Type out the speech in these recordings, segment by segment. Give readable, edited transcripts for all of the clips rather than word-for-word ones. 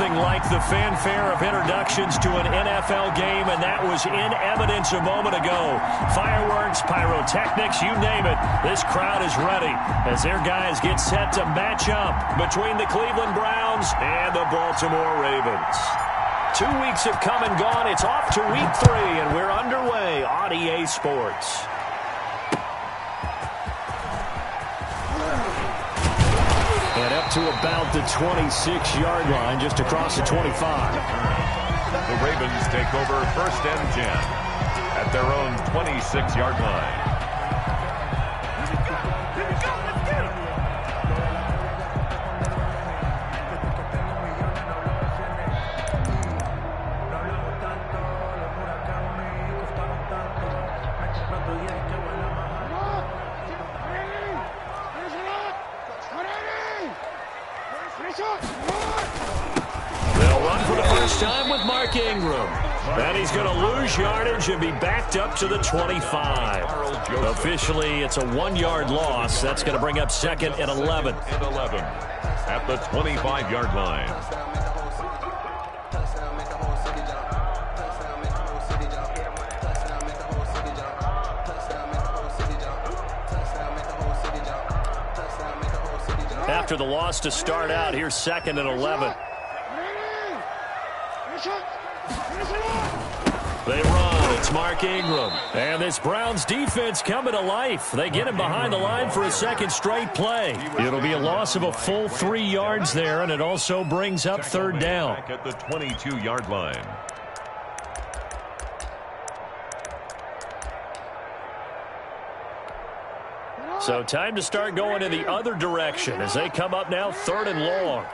nothing like the fanfare of introductions to an NFL game, and that was in evidence a moment ago. Fireworks, pyrotechnics, you name it. This crowd is ready as their guys get set to match up between the Cleveland Browns and the Baltimore Ravens. 2 weeks have come and gone. It's off to week 3, and we're underway on EA Sports. And up to about the 26-yard line, just across the 25. The Ravens take over 1st and 10 at their own 26-yard line. And he's going to lose yardage and be backed up to the 25. Officially, it's a 1-yard loss. That's going to bring up 2nd and 11. At the 25-yard line. After the loss to start out, here's 2nd and 11. They run. It's Mark Ingram. And this Browns defense coming to life. They get him behind the line for a 2nd straight play. It'll be a loss of a full 3 yards there, and it also brings up 3rd down. At the 22-yard line. So time to start going in the other direction as they come up now 3rd and long.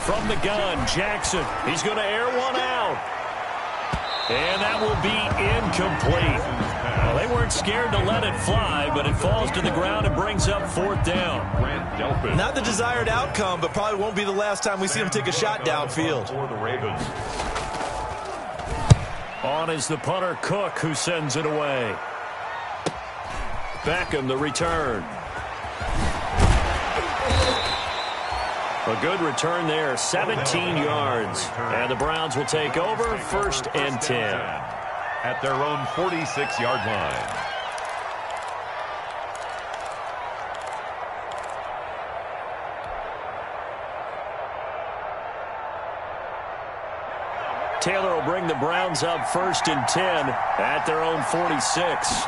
From the gun, Jackson. He's going to air one out. And that will be incomplete. Well, they weren't scared to let it fly, but it falls to the ground and brings up 4th down. Not the desired outcome, but probably won't be the last time we see him take a shot downfield. For the Ravens. On is the punter, Cook, who sends it away. Beckham, the return. A good return there, 17 yards. And the Browns will take over 1st and 10. At their own 46-yard line. Taylor will bring the Browns up 1st and 10 at their own 46.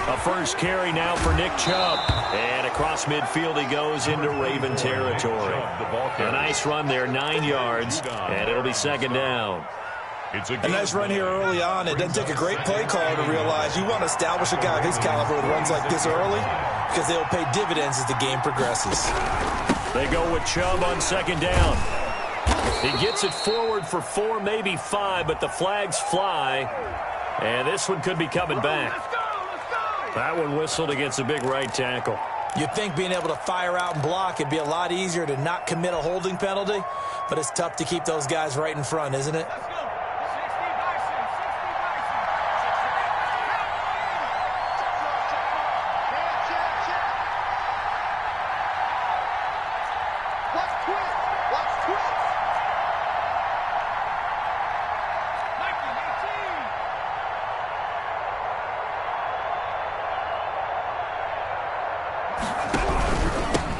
A first carry now for Nick Chubb. And across midfield he goes into Raven territory. A nice run there, 9 yards, and it'll be 2nd down. A nice run here early on. It doesn't take a great play caller to realize you want to establish a guy of his caliber with runs like this early because they'll pay dividends as the game progresses. They go with Chubb on 2nd down. He gets it forward for 4, maybe 5, but the flags fly, and this one could be coming back. That one whistled against a big right tackle. You'd think being able to fire out and block it'd be a lot easier to not commit a holding penalty, but it's tough to keep those guys right in front, isn't it?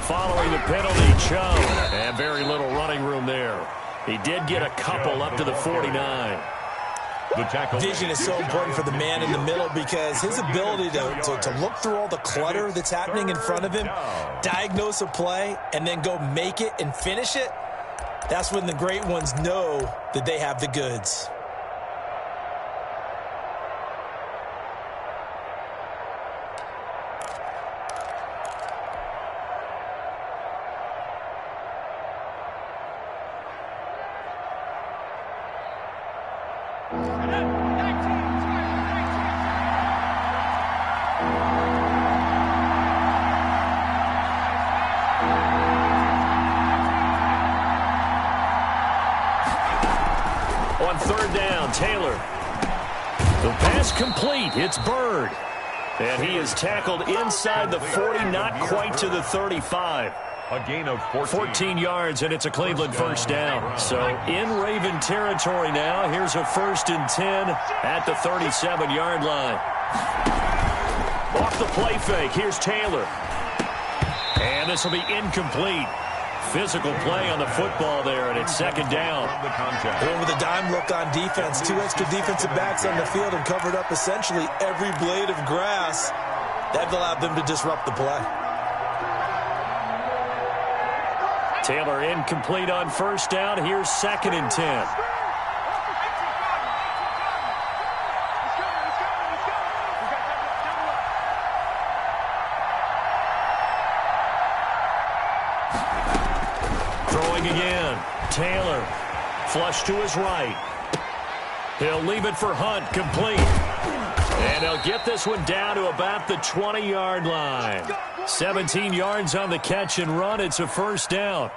Following the penalty, Chubb, and very little running room there. He did get a couple up to the 49. Vision is so important for the man in the middle because his ability to look through all the clutter that's happening in front of him, diagnose a play, and then go make it and finish it, that's when the great ones know that they have the goods. On 3rd down, Taylor. The pass complete. It's Bird. And he is tackled inside the 40, not quite to the 35. A gain of 14 yards, and it's a Cleveland first down. So in Raven territory now. Here's a 1st and 10 at the 37-yard line. Off the play fake. Here's Taylor. And this will be incomplete. Physical play on the football there, and it's 2nd down. And with a dime look on defense, 2 extra defensive backs on the field and covered up essentially every blade of grass. That allowed them to disrupt the play. Taylor incomplete on 1st down. Here's 2nd and 10. Throwing again. Taylor. Flush to his right. He'll leave it for Hunt. Complete. And he'll get this one down to about the 20-yard line. 17 yards on the catch and run. It's a 1st down.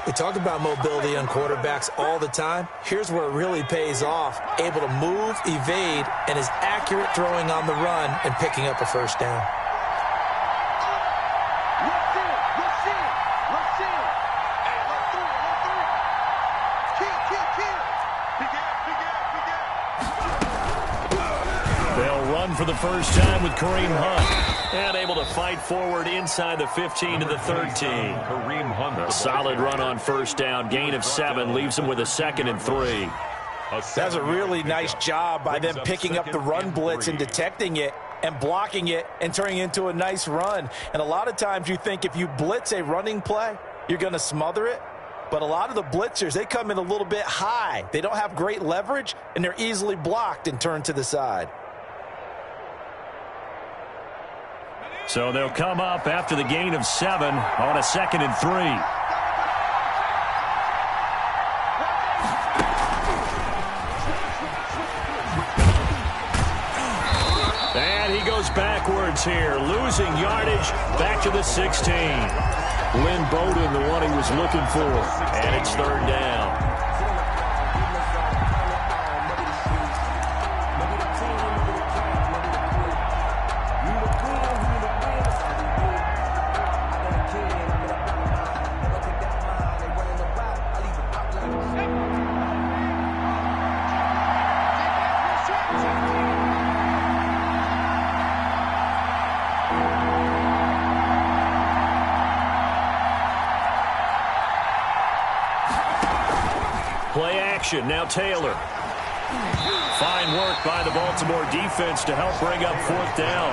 We talk about mobility on quarterbacks all the time. Here's where it really pays off. Able to move, evade, and is accurate throwing on the run and picking up a 1st down. They'll run for the first time with Kareem Hunt. And able to fight forward inside the 15 to the 13. Kareem Hunt. A solid run on 1st down. Gain of 7 leaves him with a 2nd and 3. That's a really nice job by them picking up the run blitz and detecting it and blocking it and turning it into a nice run. And a lot of times you think if you blitz a running play, you're going to smother it. But a lot of the blitzers, they come in a little bit high. They don't have great leverage, and they're easily blocked and turned to the side. So they'll come up after the gain of 7 on a 2nd and 3. And he goes backwards here, losing yardage back to the 16. Lynn Bowden, the one he was looking for, and it's 3rd down. Play action, now Taylor. Fine work by the Baltimore defense to help bring up 4th down.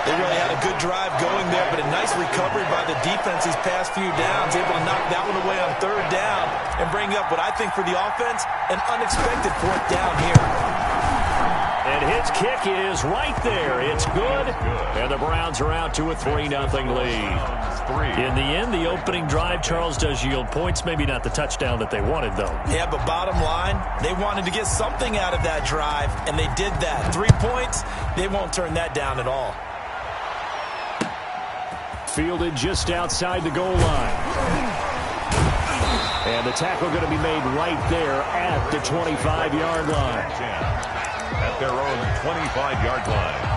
They really had a good drive going there, but a nice recovery by the defense these past few downs, able to knock that one away on 3rd down and bring up what I think for the offense, an unexpected 4th down here. And his kick is right there. It's good. And the Browns are out to a 3-0 lead. In the end, the opening drive, Charles, does yield points. Maybe not the touchdown that they wanted, though. Yeah, but bottom line, they wanted to get something out of that drive, and they did that. 3 points, they won't turn that down at all. Fielded just outside the goal line. And the tackle going to be made right there at the 25-yard line. At their own 25-yard line.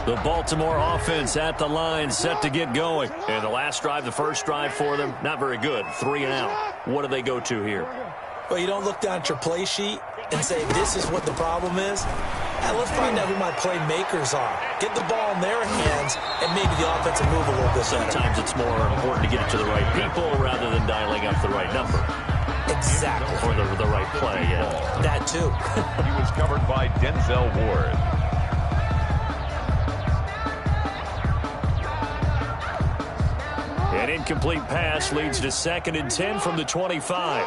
The Baltimore offense at the line, set to get going. And the last drive, the first drive for them, not very good. 3 and out. What do they go to here? Well, you don't look down at your play sheet and say, this is what the problem is. Let's find out who my playmakers are. Get the ball in their hands, and maybe the offense will move a little bit better. Sometimes it's more important to get it to the right people rather than dialing up the right number. Exactly. Or the right play, yeah. That, too. He was covered by Denzel Ward. An incomplete pass leads to 2nd and 10 from the 25.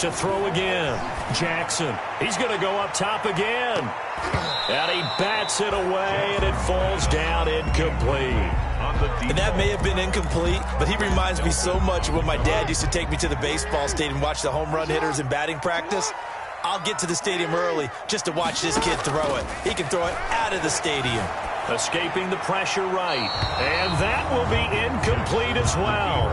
to throw again. Jackson. He's going to go up top again. And he bats it away, and it falls down incomplete. And that may have been incomplete, but he reminds me so much of when my dad used to take me to the baseball stadium and watch the home run hitters in batting practice. I'll get to the stadium early just to watch this kid throw it. He can throw it out of the stadium. Escaping the pressure right. And that will be incomplete as well.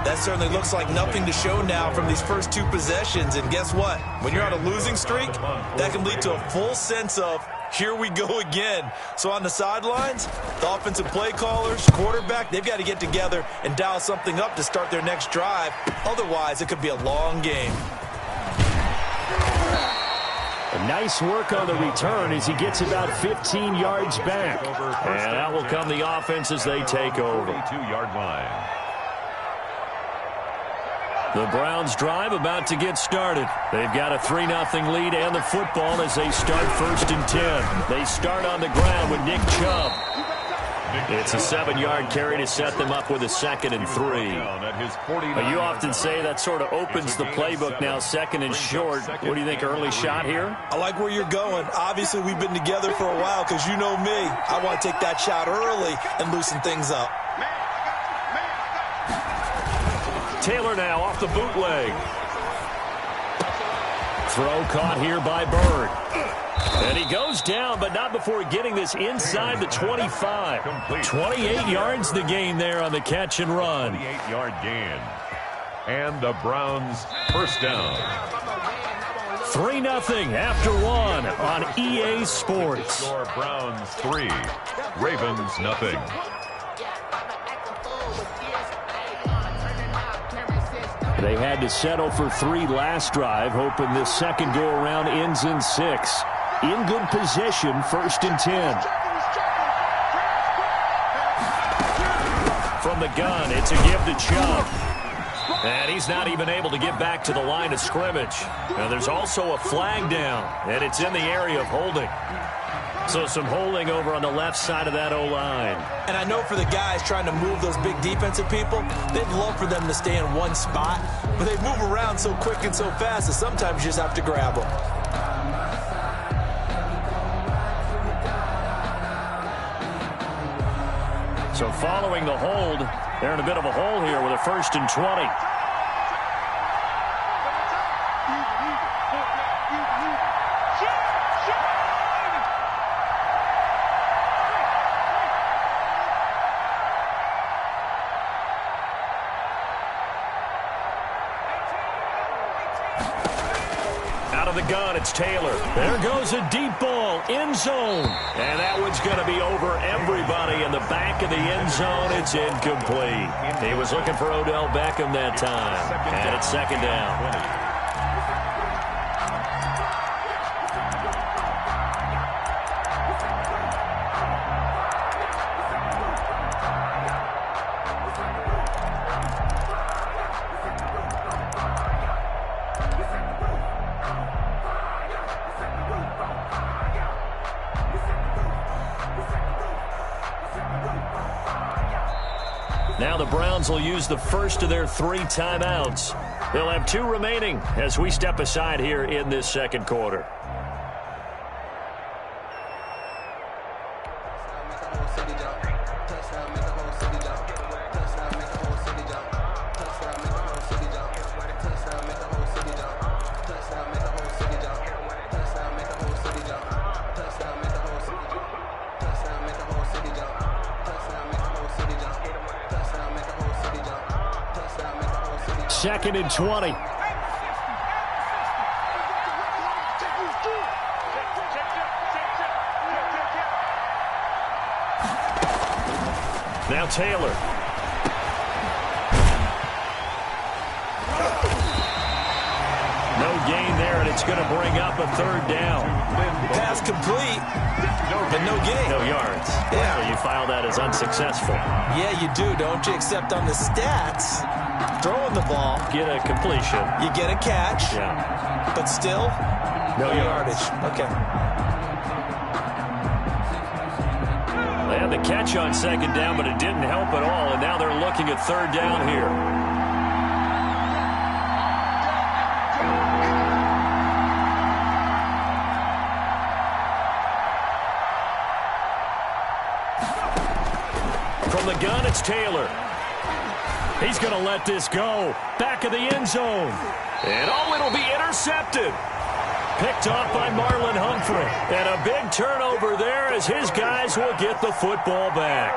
That certainly looks like nothing to show now from these first two possessions. And guess what? When you're on a losing streak, that can lead to a full sense of, here we go again. So on the sidelines, the offensive play callers, quarterback, they've got to get together and dial something up to start their next drive. Otherwise, it could be a long game. Nice work on the return as he gets about 15 yards back. And out will come the offense as they take over. 22-yard line. The Browns drive about to get started. They've got a 3-0 lead and the football as they start 1st and 10. They start on the ground with Nick Chubb. It's a 7-yard carry to set them up with a 2nd and 3. You often say that sort of opens the playbook now, 2nd and short. What do you think, early shot here? I like where you're going. Obviously, we've been together for a while because you know me. I want to take that shot early and loosen things up. Taylor now off the bootleg. Throw caught here by Bird. And he goes down, but not before getting this inside the 25. 28 yards the gain there on the catch and run. 28-yard gain. And the Browns first down. 3-0 after 1 on EA Sports. Score Browns 3, Ravens nothing. They had to settle for 3 last drive, hoping this second go-around ends in 6. In good position, 1st and 10. From the gun, it's a give to Chubb. And he's not even able to get back to the line of scrimmage. Now there's also a flag down, and it's in the area of holding. So some holding over on the left side of that O-line. And I know for the guys trying to move those big defensive people, they'd love for them to stay in one spot, but they move around so quick and so fast that sometimes you just have to grab them. So following the hold, they're in a bit of a hole here with a 1st and 20. The gun, it's Taylor. There goes a deep ball, end zone. And that one's going to be over everybody in the back of the end zone. It's incomplete. He was looking for Odell Beckham that time. And it's 2nd down. Now the Browns will use the first of their 3 timeouts. They'll have 2 remaining as we step aside here in this second quarter. Second and 20. Now Taylor. No gain there, and it's going to bring up a 3rd down. Pass complete, but no gain. No yards. Yeah. So you file that as unsuccessful. Yeah, you do, don't you? Except on the stats, throwing the ball. Get a completion. You get a catch. Yeah. But still, no yardage. Okay. They had the catch on 2nd down, but it didn't help at all, and now they're looking at 3rd down here. shotgun. It's Taylor. He's going to let this go. Back of the end zone. And it'll be intercepted. Picked off by Marlon Humphrey. And a big turnover there as his guys will get the football back.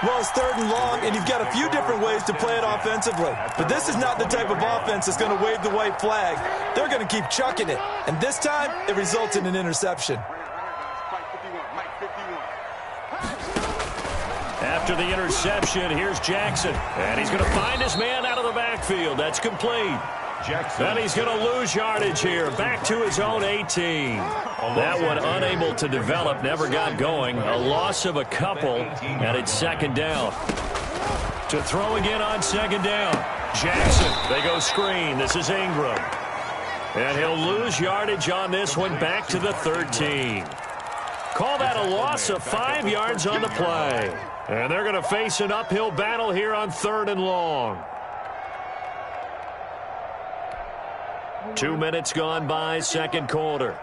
Well, it's 3rd and long, and you've got a few different ways to play it offensively. But this is not the type of offense that's going to wave the white flag. They're going to keep chucking it. And this time, it results in an interception. After the interception, here's Jackson. And he's going to find his man out of the backfield. That's complete. And he's going to lose yardage here. Back to his own 18. That one unable to develop, never got going. A loss of a couple, and it's 2nd down. To throw again on 2nd down. Jackson, they go screen. This is Ingram. And he'll lose yardage on this one, back to the 13. Call that a loss of 5 yards on the play. And they're going to face an uphill battle here on 3rd and long. 2 minutes gone by, 2nd quarter.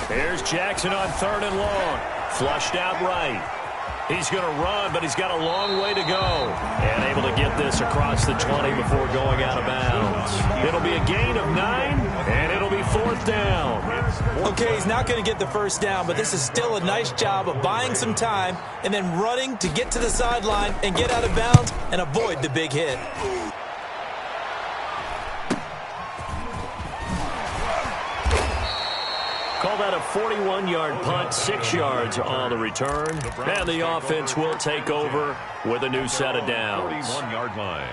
Here's Jackson on 3rd and long. Flushed out right. He's going to run, but he's got a long way to go. And able to get this across the 20 before going out of bounds. It'll be a gain of 9, and it'll be 4th down. Okay, he's not going to get the 1st down, but this is still a nice job of buying some time and then running to get to the sideline and get out of bounds and avoid the big hit. Call that a 41-yard punt, 6 yards on the return. And the offense will take over with a new set of downs. 41-yard line.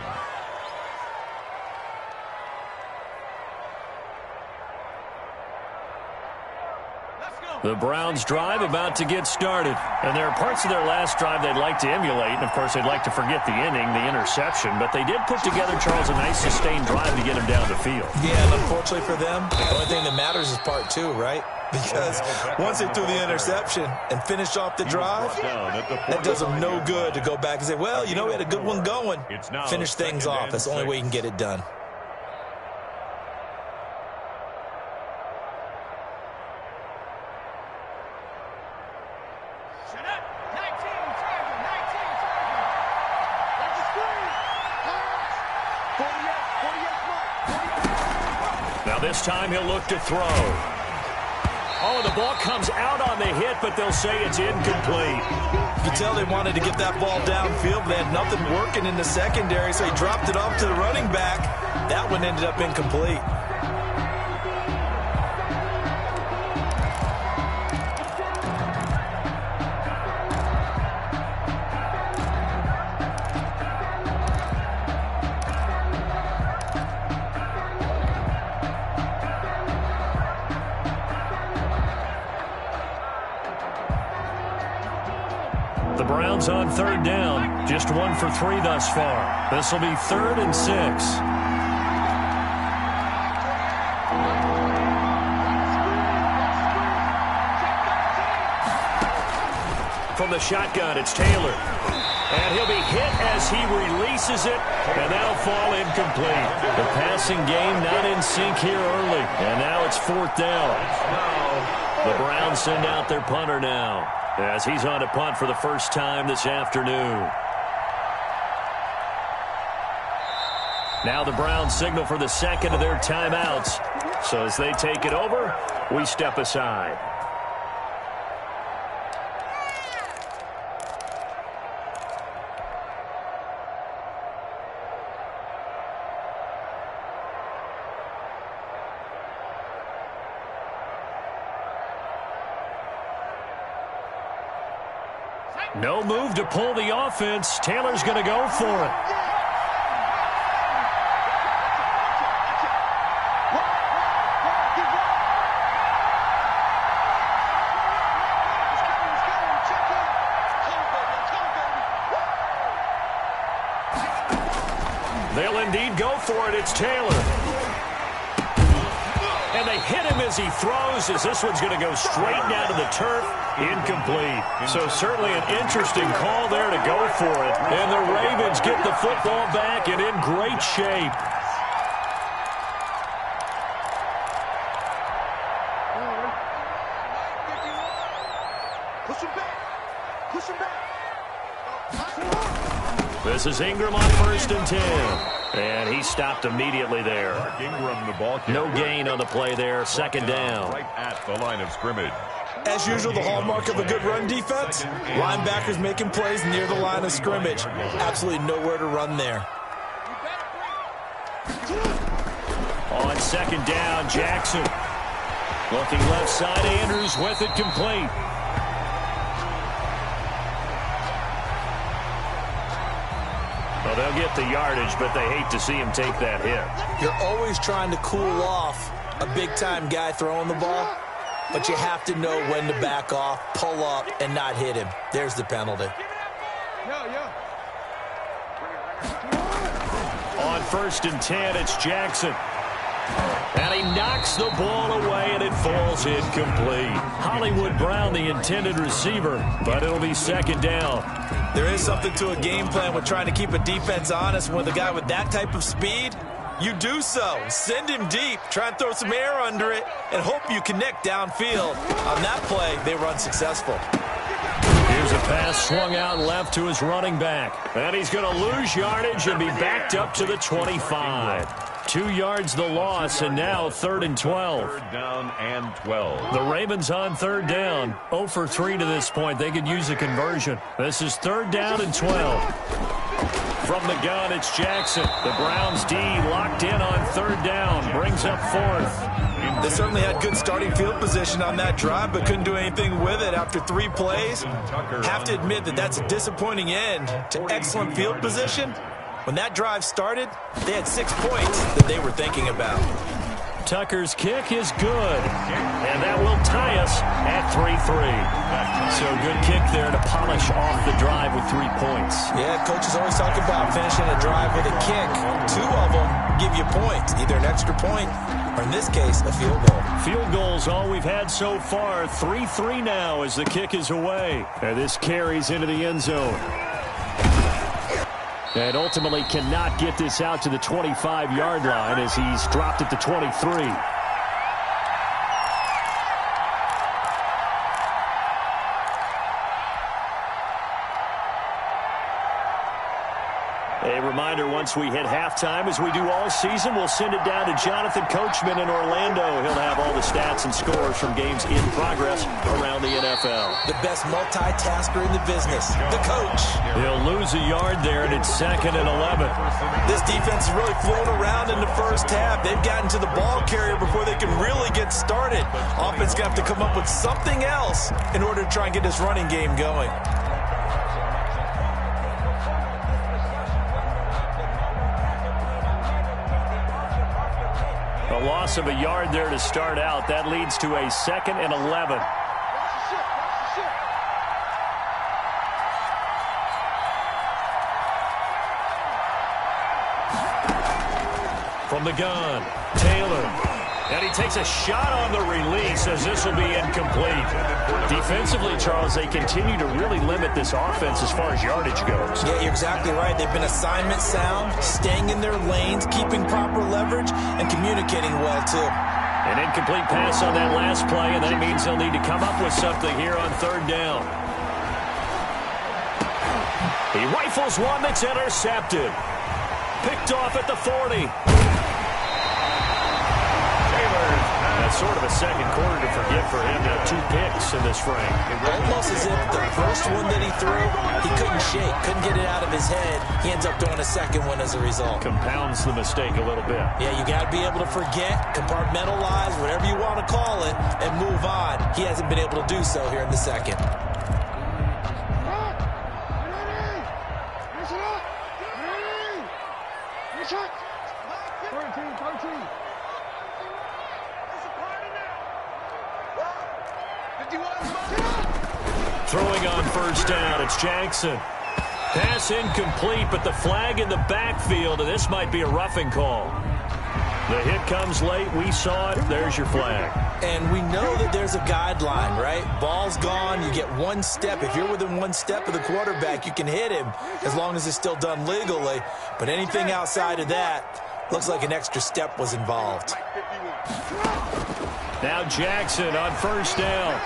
The Browns' drive about to get started. And there are parts of their last drive they'd like to emulate. And, of course, they'd like to forget the inning, the interception. But they did put together, Charles, a nice sustained drive to get him down the field. Yeah, and unfortunately for them, the only thing that matters is part 2, right? Because once they threw the interception and finished off the drive, that does them no good to go back and say, well, you know, we had a good one going. Finish things off. That's the only way you can get it done. Now this time he'll look to throw. Oh, the ball comes out on the hit, but they'll say it's incomplete. You can tell they wanted to get that ball downfield, but they had nothing working in the secondary, so he dropped it off to the running back. That one ended up incomplete. The Browns on 3rd down, just 1 for 3 thus far. This will be 3rd and 6. From the shotgun, it's Taylor. And he'll be hit as he releases it, and that'll fall incomplete. The passing game not in sync here early, and now it's 4th down. The Browns send out their punter now, as he's on to punt for the first time this afternoon. Now the Browns signal for the 2nd of their timeouts. So as they take it over, we step aside. No move to pull the offense. Taylor's going to go for it. They'll indeed go for it. It's Taylor. And they hit him as he throws, as this one's going to go straight down to the turf. Incomplete. So certainly an interesting call there to go for it. And the Ravens get the football back and in great shape. This is Ingram on 1st and 10. And he stopped immediately there. Ingram, the ball carrier. No gain on the play there. 2nd down. Right at the line of scrimmage. As usual, the hallmark of a good run defense, linebackers making plays near the line of scrimmage. Absolutely nowhere to run there. On 2nd down, Jackson. Looking left side, Andrews with it complete. Well, they'll get the yardage, but they hate to see him take that hit. You're always trying to cool off a big-time guy throwing the ball, but you have to know when to back off, pull up, and not hit him. There's the penalty. On 1st and 10, it's Jackson. And he knocks the ball away, and it falls incomplete. Hollywood Brown, the intended receiver, but it'll be 2nd down. There is something to a game plan with trying to keep a defense honest. With a guy with that type of speed, you do so. Send him deep, try and throw some air under it, and hope you connect downfield. On that play, they were unsuccessful. Here's a pass swung out left to his running back. And he's going to lose yardage and be backed up to the 25. 2 yards the loss, and now 3rd and 12. 3rd down and 12. The Ravens on 3rd down. 0 for 3 to this point. They could use a conversion. This is 3rd down and 12. From the gun, it's Jackson. The Browns D locked in on 3rd down. Brings up 4th. They certainly had good starting field position on that drive, but couldn't do anything with it after 3 plays. Have to admit that that's a disappointing end to excellent field position. When that drive started, they had 6 points that they were thinking about. Tucker's kick is good, and that will tie us at 3-3. So good kick there to polish off the drive with 3 points. Yeah, coaches always talk about finishing a drive with a kick. 2 of them give you points, either an extra point or, in this case, a field goal. Field goals all we've had so far. 3-3 now as the kick is away. And this carries into the end zone. And ultimately cannot get this out to the 25-yard line as he's dropped at the 23. A reminder, once we hit halftime, as we do all season, we'll send it down to Jonathan Coachman in Orlando. He'll have all the stats and scores from games in progress around the NFL. The best multitasker in the business, the coach. He'll lose a yard there, and it's 2nd and 11. This defense has really flown around in the first half. They've gotten to the ball carrier before they can really get started. Offense going to have to come up with something else in order to try and get this running game going. A loss of a yard there to start out. That leads to a 2nd and 11. From the gun, Taylor. And he takes a shot on the release as this will be incomplete. Defensively, Charles, they continue to really limit this offense as far as yardage goes. Yeah, you're exactly right. They've been assignment sound, staying in their lanes, keeping proper leverage, and communicating well, too. An incomplete pass on that last play, and that means they'll need to come up with something here on 3rd down. He rifles one that's intercepted. Picked off at the 40. That's sort of a second quarter to forget for him. Now 2 picks in this frame. Almost as if the first one that he threw, he couldn't shake, couldn't get it out of his head. He ends up throwing a second one as a result. Compounds the mistake a little bit. Yeah, you got to be able to forget, compartmentalize, whatever you want to call it, and move on. He hasn't been able to do so here in the second. Throwing on 1st down, it's Jackson. Pass incomplete, but the flag in the backfield, and this might be a roughing call. The hit comes late. We saw it. There's your flag. And we know that there's a guideline, right? Ball's gone. You get 1 step. If you're within 1 step of the quarterback, you can hit him as long as it's still done legally. But anything outside of that, looks like an extra step was involved. Now Jackson on 1st down.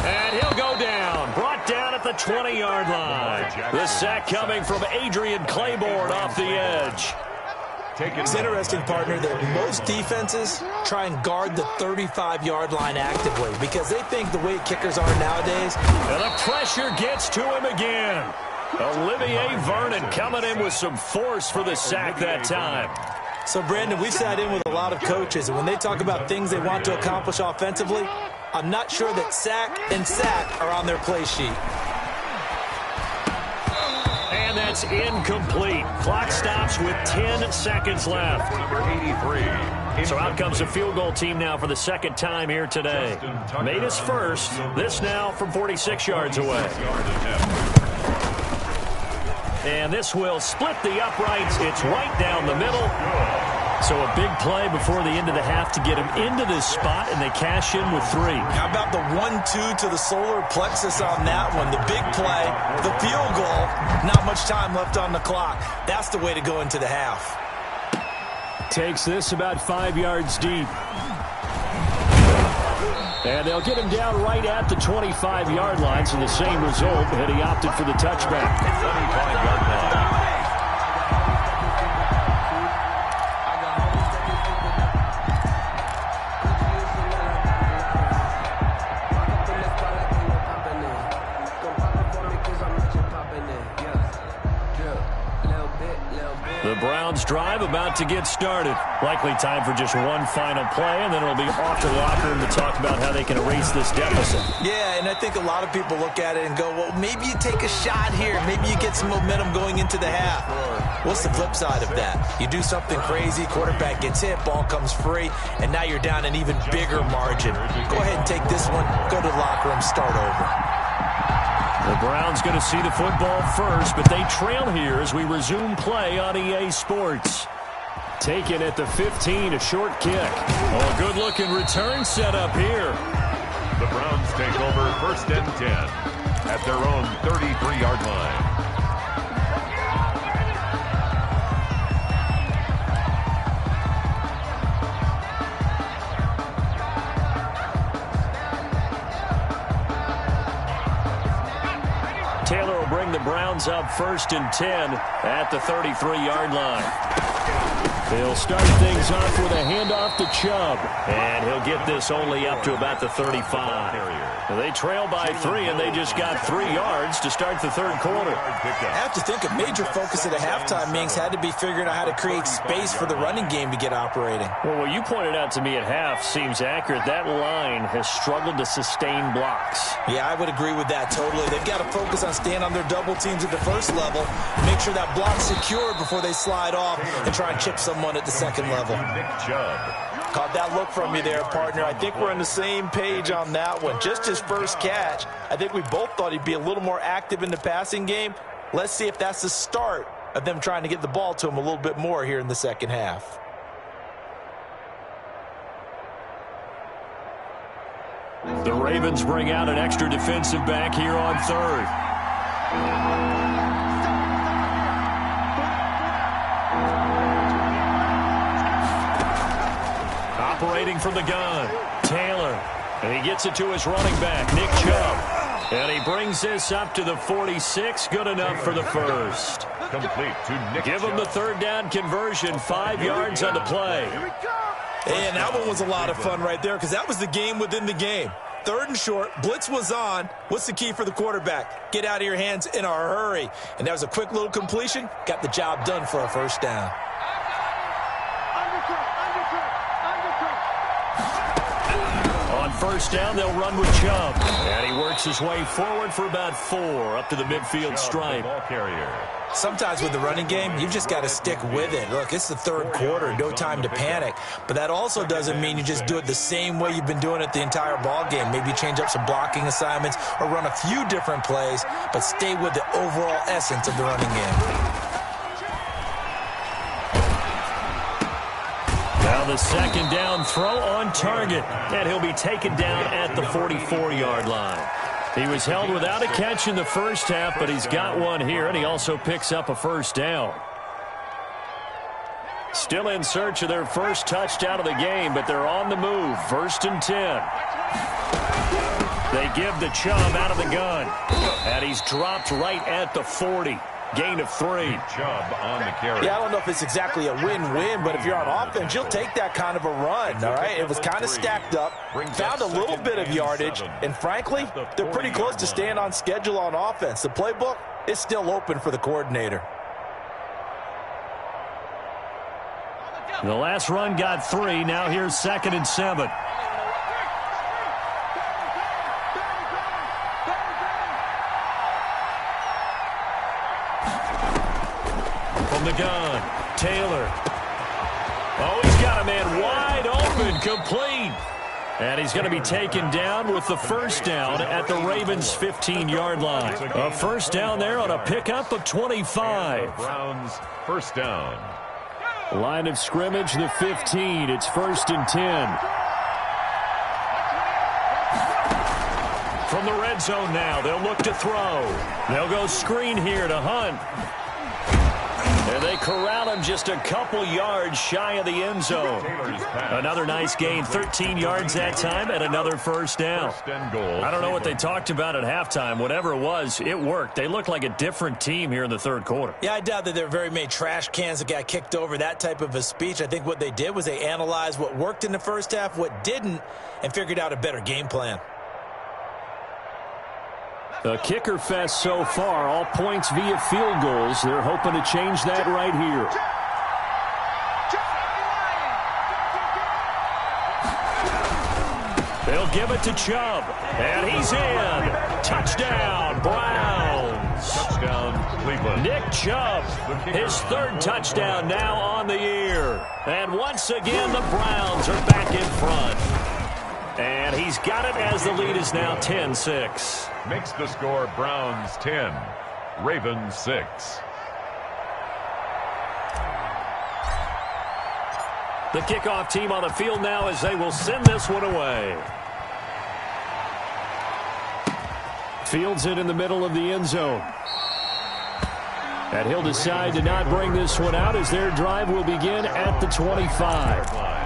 And he'll go down. Brought down at at the 20-yard line. The sack coming from Adrian Claiborne off the edge. It's interesting, partner, that most defenses try and guard the 35-yard line actively because they think the way kickers are nowadays. And the pressure gets to him again. Olivier Vernon coming in with some force for the sack that time. So, Brandon, we sat in with a lot of coaches, and when they talk about things they want to accomplish offensively, I'm not sure that sack and sack are on their play sheet. And that's incomplete. Clock stops with 10 seconds left. Number 83. So out comes the field goal team now for the second time here today. Made his first. This now from 46 yards away. And this will split the uprights. It's right down the middle. So a big play before the end of the half to get him into this spot, and they cash in with 3. How about the 1-2 to the solar plexus on that one? The big play, the field goal, not much time left on the clock. That's the way to go into the half. Takes this about 5 yards deep. And they'll get him down right at the 25-yard line, so the same result, and he opted for the touchback. 25-yard line. The Browns drive about to get started. Likely time for just one final play, and then it'll be off to the locker room to talk about how they can erase this deficit. Yeah, and I think a lot of people look at it and go, well, maybe you take a shot here. Maybe you get some momentum going into the half. What's the flip side of that? You do something crazy, quarterback gets hit, ball comes free, and now you're down an even bigger margin. Go ahead and take this one, go to the locker room, start over. The Browns going to see the football first, but they trail here as we resume play on EA Sports. Taken at the 15, a short kick. Oh, a good-looking return set up here. The Browns take over first and 10 at their own 33-yard line. Taylor will bring the Browns up first and 10 at the 33-yard line. They'll start things off with a handoff to Chubb, and he'll get this only up to about the 35. They trail by 3, and they just got 3 yards to start the third quarter. I have to think a major focus at the halftime, Minks, had to be figuring out how to create space for the running game to get operating. Well, what you pointed out to me at half seems accurate. That line has struggled to sustain blocks. Yeah, I would agree with that totally. They've got to focus on staying on their double teams at the first level, make sure that block's secured before they slide off and try and chip someone at the second level. Nick Chubb. Caught that look from you there, partner. I think we're on the same page on that one. Just his first catch. I think we both thought he'd be a little more active in the passing game. Let's see if that's the start of them trying to get the ball to him a little bit more here in the second half. The Ravens bring out an extra defensive back here on third. Operating from the gun, Taylor. And he gets it to his running back, Nick Chubb. And he brings this up to the 46. Good enough for the first. Complete to Nick Give him the third down conversion. 5 yards on the play. And that one was a lot of fun right there because that was the game within the game. Third and short, blitz was on. What's the key for the quarterback? Get out of your hands in a hurry. And that was a quick little completion. Got the job done for a first down. On first down, they'll run with Chubb. And he works his way forward for about 4 up to the midfield stripe. Ball carrier. Sometimes with the running game, you've just got to stick with it. Look, it's the third quarter, no time to panic. But that also doesn't mean you just do it the same way you've been doing it the entire ball game. Maybe change up some blocking assignments or run a few different plays, but stay with the overall essence of the running game. Now the second down throw on target, and he'll be taken down at the 44-yard line. He was held without a catch in the first half, but he's got one here, and he also picks up a first down. Still in search of their first touchdown of the game, but they're on the move. First and 10. They give the Chubb out of the gun. And he's dropped right at the 40. Gain of 3. Chubb on the carry. Yeah, I don't know if it's exactly a win-win, but if you're on offense, you'll take that kind of a run, all right? It was kind of stacked up, found a little bit of yardage, and frankly, they're pretty close to staying on schedule on offense. The playbook is still open for the coordinator. The last run got 3. Now here's 2nd and 7. From the gun, Taylor. Oh, he's got a man wide open, complete. And he's going to be taken down with the first down at the Ravens' 15-yard line. A first down there on a pickup of 25. Browns first down. Line of scrimmage, the 15. It's 1st and 10. From the red zone now, they'll look to throw. They'll go screen here to Hunt. And they corral him just a couple yards shy of the end zone. Another nice gain, 13 yards that time, and another first down. I don't know what they talked about at halftime. Whatever it was, it worked. They looked like a different team here in the third quarter. Yeah, I doubt that there were very many trash cans that got kicked over, that type of a speech. I think what they did was they analyzed what worked in the first half, what didn't, and figured out a better game plan. A kicker fest so far, all points via field goals. They're hoping to change that right here. They'll give it to Chubb, and he's in. Touchdown, Browns. Touchdown, Cleveland. Nick Chubb, his 3rd touchdown now on the year. And once again, the Browns are back in front. And he's got it as the lead is now 10-6. Makes the score Browns 10, Ravens 6. The kickoff team on the field now as they will send this one away. Fields it in the middle of the end zone. And he'll decide to not bring this one out as their drive will begin at the 25.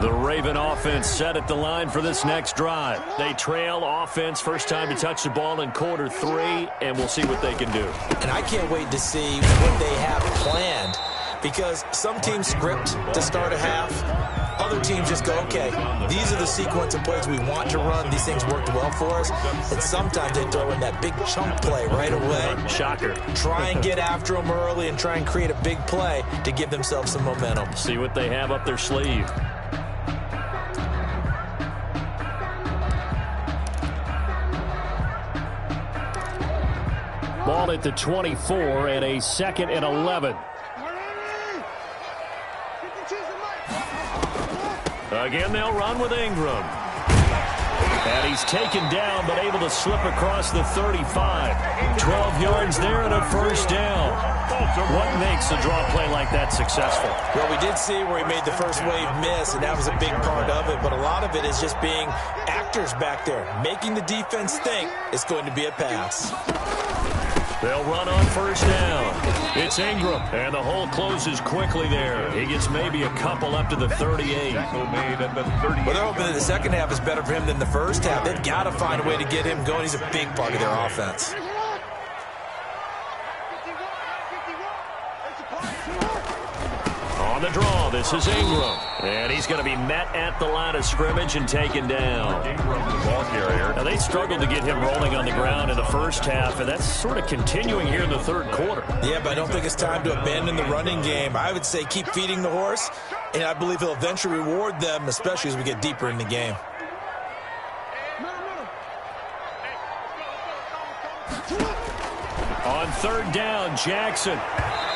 The Raven offense set at the line for this next drive. They trail offense, first time to touch the ball in quarter 3, and we'll see what they can do. And I can't wait to see what they have planned, because some teams script to start a half. Other teams just go, okay, these are the sequence of plays we want to run. These things worked well for us. And sometimes they throw in that big chunk play right away. Shocker. Try and get after them early and try and create a big play to give themselves some momentum. See what they have up their sleeve. Ball at the 24 and a 2nd and 11. Again, they'll run with Ingram. And he's taken down, but able to slip across the 35. 12 yards there and a first down. What makes a draw play like that successful? Well, we did see where he made the first wave miss, and that was a big part of it. But a lot of it is just being actors back there, making the defense think it's going to be a pass. They'll run on first down. It's Ingram, and the hole closes quickly there. He gets maybe a couple up to the 38. Tackle made at the 38. Well, they're hoping that the second half is better for him than the first half. They've got to find a way to get him going. He's a big part of their offense. On the draw, this is Ingram. And he's going to be met at the line of scrimmage and taken down. Ingram, the ball carrier. Now, they struggled to get him rolling on the ground in the first half, and that's sort of continuing here in the third quarter. Yeah, but I don't think it's time to abandon the running game. I would say keep feeding the horse, and I believe he'll eventually reward them, especially as we get deeper in the game. On third down, Jackson.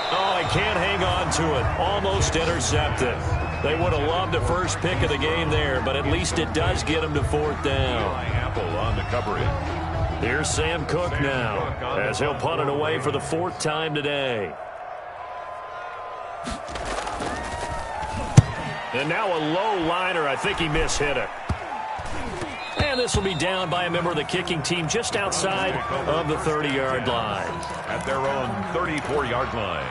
Oh, he can't hang on to it. Almost intercepted. They would have loved a first pick of the game there, but at least it does get him to fourth down. Apple on the coverage. Here's Sam Cook now, as he'll punt it away for the 4th time today. And now a low liner. I think he mishit it. And And this will be down by a member of the kicking team just outside of the 30-yard line. At their own 34-yard line.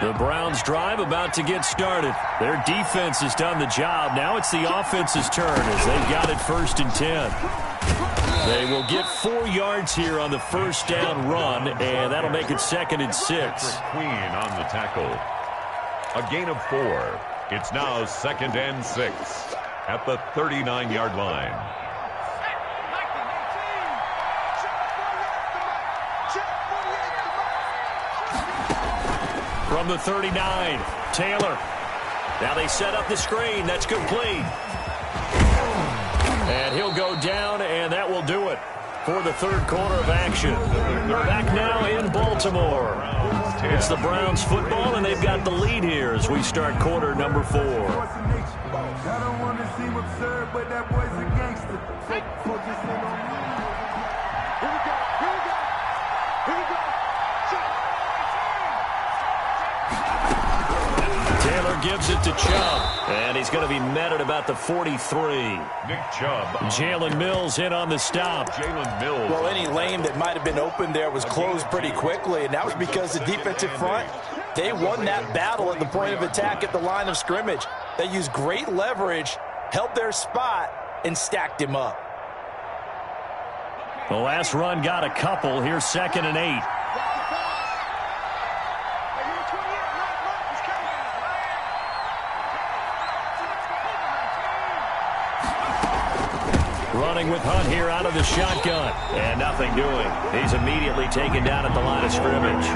The Browns drive about to get started. Their defense has done the job. Now it's the offense's turn as they've got it 1st and 10. They will get 4 yards here on the first down run, and that'll make it 2nd and 6. Queen on the tackle. A gain of 4. It's now 2nd and 6 at the 39-yard line. From the 39, Taylor. Now they set up the screen. That's complete. And he'll go down, and that will do it for the third quarter of action. Back now in Baltimore. It's the Browns football, and they've got the lead here as we start quarter number 4. I don't want to seem absurd, but that boy's a gangster. Focus in on me. Here we go. Here we go. Here we go. Taylor gives it to Chubb, and he's going to be met at about the 43. Nick Chubb. Jalen Mills in on the stop. Jalen Mills. Well, any lane that might have been open there was closed pretty quickly, and that was because the defensive front, they won that battle at the point of attack at the line of scrimmage. They used great leverage, held their spot, and stacked him up. The last run got a couple. Here's 2nd and 8. Running with Hunt here out of the shotgun. And nothing doing. He's immediately taken down at the line of scrimmage.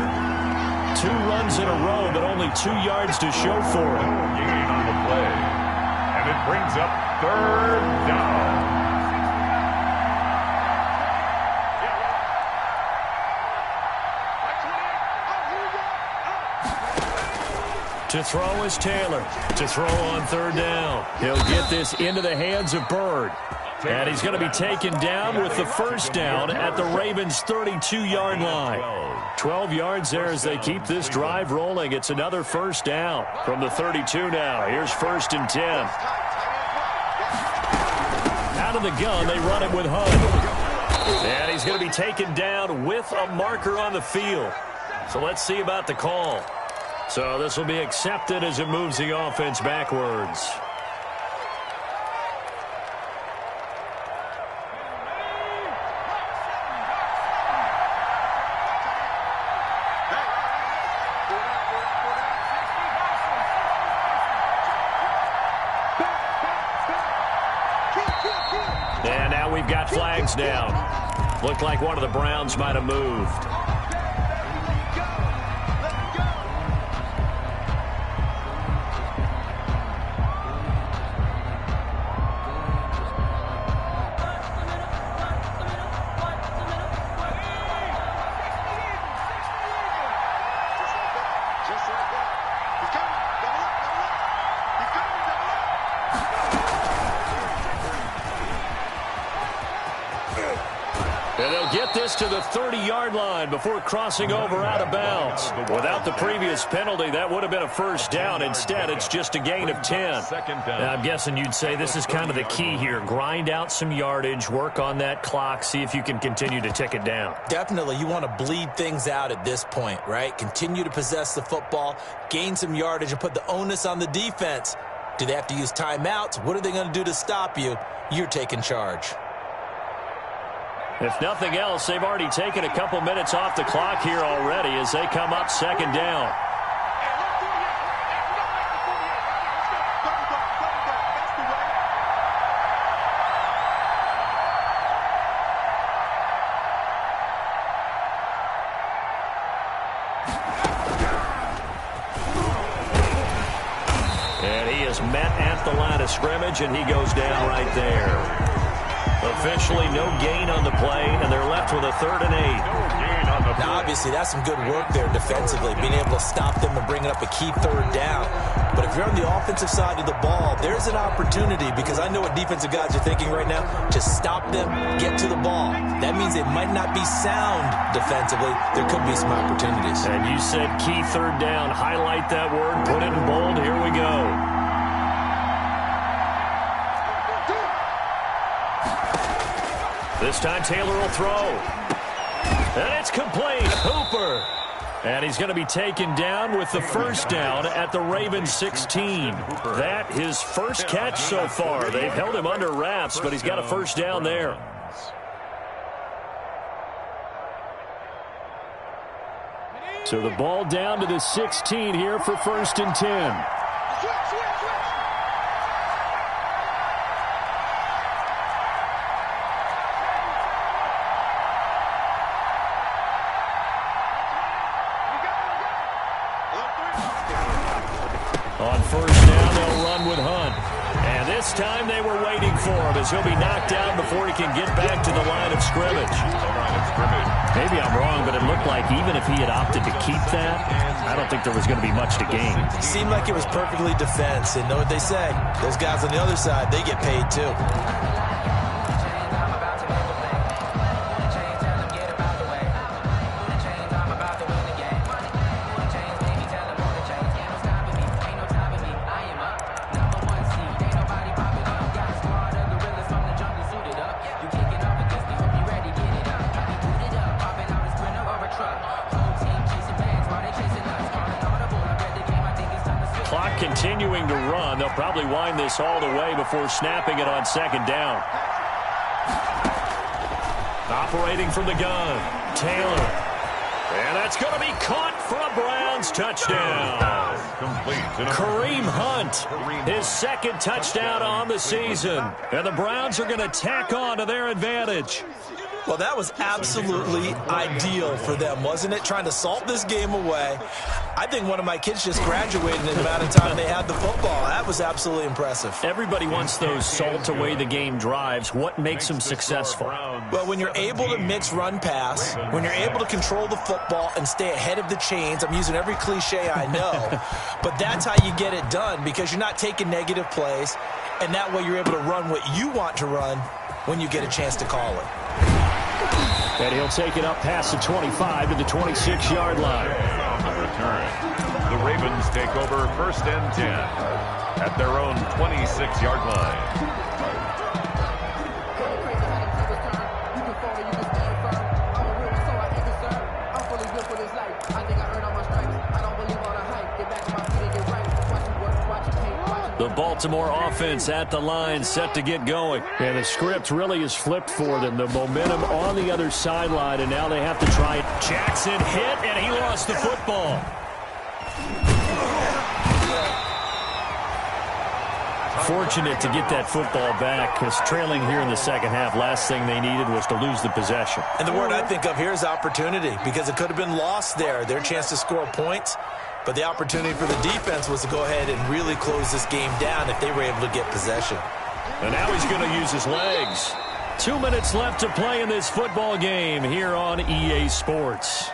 2 runs in a row, but only 2 yards to show for him. Gain on the play. And it brings up 3rd down. To throw is Taylor. To throw on 3rd down. He'll get this into the hands of Bird. And he's going to be taken down with the first down at the Ravens' 32-yard line. 12 yards there as they keep this drive rolling. It's another first down from the 32 now. Here's 1st and 10. Out of the gun, they run it with Hunt. And he's going to be taken down with a marker on the field. So let's see about the call. So this will be accepted as it moves the offense backwards. And now we've got flags down. Looked like one of the Browns might have moved. And they'll get this to the 30-yard line before crossing over out of bounds. Without the previous penalty, that would have been a first down. Instead, it's just a gain of 10. Now, I'm guessing you'd say this is kind of the key here. Grind out some yardage, work on that clock, see if you can continue to tick it down. Definitely, you want to bleed things out at this point, right? Continue to possess the football, gain some yardage, and put the onus on the defense. Do they have to use timeouts? What are they going to do to stop you? You're taking charge. If nothing else, they've already taken a couple minutes off the clock here already as they come up 2nd down. And he is met at the line of scrimmage, and he goes down right there. Officially no gain on the play, and they're left with a 3rd and 8. No gain on the Now, obviously, that's some good work there defensively, being able to stop them and bring up a key third down. But if you're on the offensive side of the ball, there's an opportunity, because I know what defensive guys are thinking right now. Just stop them, get to the ball. That means they might not be sound defensively. There could be some opportunities. And you said key third down. Highlight that word, put it in bold. Here we go. This time Taylor will throw. And it's complete. Hooper. And he's going to be taken down with the first down at the Ravens 16. That his first catch so far. They've held him under wraps, but he's got a first down there. So the ball down to the 16 here for 1st and 10. On first down, they'll run with Hunt. And this time they were waiting for him, as he'll be knocked down before he can get back to the line of scrimmage. Maybe I'm wrong, but it looked like even if he had opted to keep that, I don't think there was going to be much to gain. It seemed like it was perfectly defense. And know what they say? Those guys on the other side, they get paid too. Continuing to run. They'll probably wind this all the way before snapping it on 2nd down. Operating from the gun, Taylor. And that's going to be caught for a Browns touchdown. Kareem Hunt, his 2nd touchdown on the season. And the Browns are going to tack on to their advantage. Well, that was absolutely ideal for them, wasn't it? Trying to salt this game away. I think one of my kids just graduated in the amount of time they had the football. That was absolutely impressive. Everybody wants those salt away the game drives. What makes them successful? Well, when you're able to mix run-pass, when you're able to control the football and stay ahead of the chains, I'm using every cliche I know, but that's how you get it done, because you're not taking negative plays, and that way you're able to run what you want to run when you get a chance to call it. And he'll take it up past the 25 to the 26-yard line. On the return, the Ravens take over 1st and 10 at their own 26-yard line. The Baltimore offense at the line, set to get going. And the script really is flipped for them. The momentum on the other sideline, and now they have to try it. Jackson hit, and he lost the football. Fortunate to get that football back, because trailing here in the second half, last thing they needed was to lose the possession. And the word I think of here is opportunity, because it could have been lost there. Their chance to score points. But the opportunity for the defense was to go ahead and really close this game down if they were able to get possession. And now he's going to use his legs. 2 minutes left to play in this football game here on EA Sports.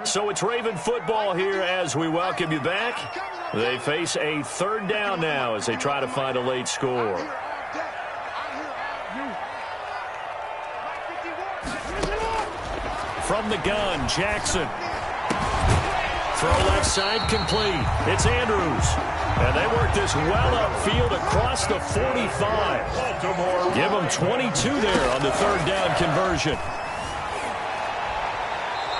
So it's Raven football here as we welcome you back. They face a 3rd down now as they try to find a late score. From the gun, Jackson. Throw left side complete. It's Andrews. And they work this well upfield across the 45. Baltimore. Give them 22 there on the 3rd down conversion.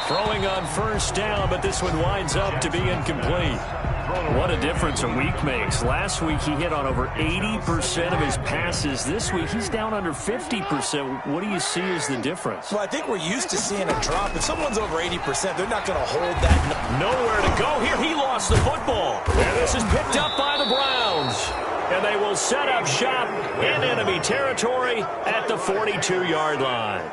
Throwing on 1st down, but this one winds up to be incomplete. What a difference a week makes. Last week he hit on over 80% of his passes. This week he's down under 50%. What do you see as the difference? Well, I think we're used to seeing a drop. If someone's over 80%, they're not going to hold that. Nowhere to go here. He lost the football. And this is picked up by the Browns. And they will set up shop in enemy territory at the 42-yard line.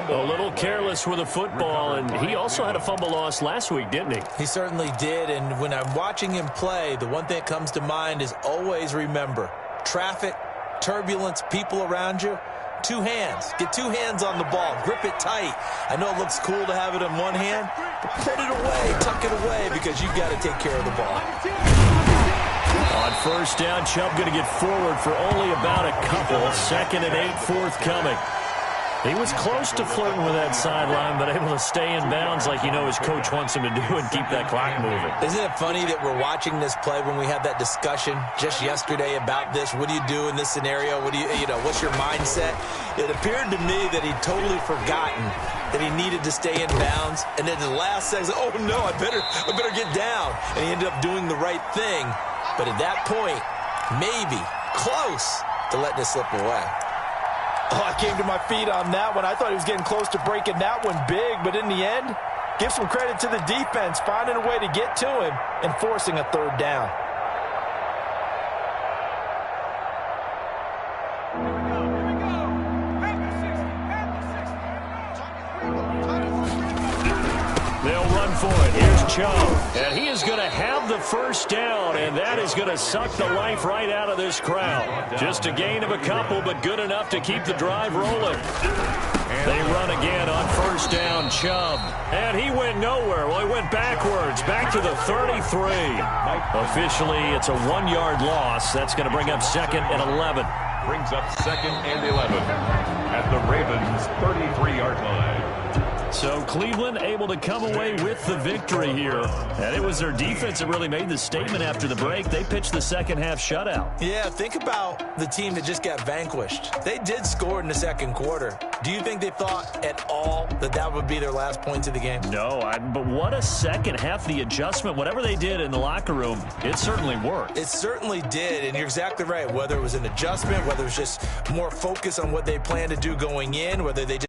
A little careless with a football, and he also had a fumble loss last week, didn't he? He certainly did, and when I'm watching him play, the one thing that comes to mind is always remember, traffic, turbulence, people around you, Two hands. Get two hands on the ball. Grip it tight. I know it looks cool to have it in one hand, but put it away. Tuck it away because you've got to take care of the ball. On first down, Chubb going to get forward for only about a couple. 2nd and 8 forthcoming. He was close to flirting with that sideline, but able to stay in bounds like his coach wants him to do and keep that clock moving. Isn't it funny that we're watching this play when we had that discussion just yesterday about this? What do you do in this scenario? What do what's your mindset? It appeared to me that he'd totally forgotten that he needed to stay in bounds, and then the last second, oh no, I better get down. And he ended up doing the right thing. But at that point, maybe close to letting it slip away. Oh, I came to my feet on that one. I thought he was getting close to breaking that one big, but in the end, give some credit to the defense, finding a way to get to him and forcing a third down. They'll run for it. Here's Chubb. And he is going to have the first down, and that is going to suck the life right out of this crowd. Just a gain of a couple, but good enough to keep the drive rolling. They run again on first down, Chubb. And he went nowhere. Well, he went backwards, back to the 33. Officially, it's a 1-yard loss. That's going to bring up 2nd and 11. Brings up 2nd and 11 at the Ravens' 33-yard line. So Cleveland able to come away with the victory here. And it was their defense that really made the statement after the break. They pitched the second half shutout. Yeah, think about the team that just got vanquished. They did score in the second quarter. Do you think they thought at all that would be their last points of the game? No, but what a second half. The adjustment, whatever they did in the locker room, it certainly worked. It certainly did, and you're exactly right. Whether it was an adjustment, whether it was just more focus on what they planned to do going in, whether they just